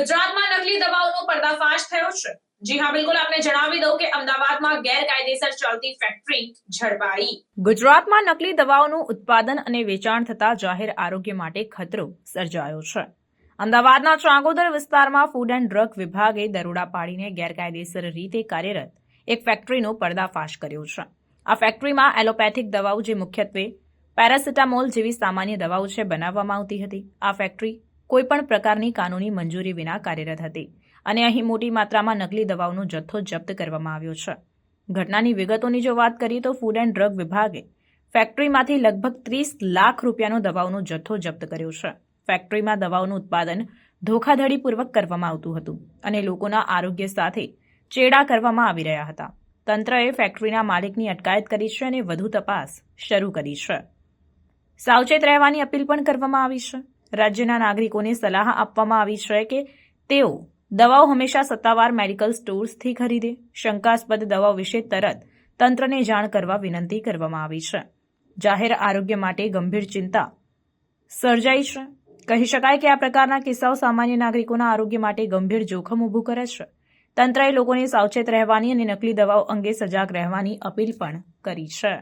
ગુજરાતમાં નકલી દવાઓનો પર્દાફાશ થયો છે। જી હા, બિલકુલ આપને જણાવી દઉં કે અમદાવાદમાં ગેરકાયદેસર ચાલતી ફેક્ટરી ઝડપાઈ। ગુજરાતમાં નકલી દવાઓનું ઉત્પાદન અને વેચાણ થતા જાહેર આરોગ્ય માટે ખતરો સર્જાયો છે। અમદાવાદના ચાંગોદર વિસ્તારમાં ફૂડ એન્ડ ડ્રગ વિભાગે દરોડા પાડીને ગેરકાયદેસર રીતે કાર્યરત એક ફેક્ટરીનો પર્દાફાશ કર્યો છે। આ ફેક્ટરીમાં એલોપેથિક દવાઓ, જે મુખ્યત્વે પેરાસિટામોલ જેવી સામાન્ય દવાઓ છે, બનાવવામાં આવતી હતી। આ ફેક્ટરી કોઈપણ પ્રકારની કાનૂની મંજૂરી વિના કાર્યરત હતી અને અહીં મોટી માત્રામાં નકલી દવાઓનો જથ્થો જપ્ત કરવામાં આવ્યો છે। ઘટનાની વિગતોની જો વાત કરીએ તો ફૂડ એન્ડ ડ્રગ વિભાગે ફેક્ટરીમાંથી લગભગ 30 લાખ રૂપિયાનો દવાઓનો જથ્થો જપ્ત કર્યો છે। ફેક્ટરીમાં દવાઓનું ઉત્પાદન ધોખાધડીપૂર્વક કરવામાં આવતું હતું અને લોકોના આરોગ્ય સાથે ચેડા કરવામાં આવી રહ્યા હતા। તંત્રએ ફેક્ટરીના માલિકની અટકાયત કરી છે અને વધુ તપાસ શરૂ કરી છે। સાવચેત રહેવાની અપીલ પણ કરવામાં આવી છે। રાજ્યના નાગરિકોને સલાહ આપવામાં આવી છે કે તેઓ દવાઓ હંમેશા સત્તાવાર મેડિકલ સ્ટોર્સથી ખરીદે। શંકાસ્પદ દવાઓ વિશે તરત તંત્રને જાણ કરવા વિનંતી કરવામાં આવી છે। જાહેર આરોગ્ય માટે ગંભીર ચિંતા સર્જાઈ છે। કહી શકાય કે આ પ્રકારના કિસ્સાઓ સામાન્ય નાગરિકોના આરોગ્ય માટે ગંભીર જોખમ ઊભું કરે છે। તંત્રએ લોકોને સાવચેત રહેવાની અને નકલી દવાઓ અંગે સજાગ રહેવાની અપીલ પણ કરી છે।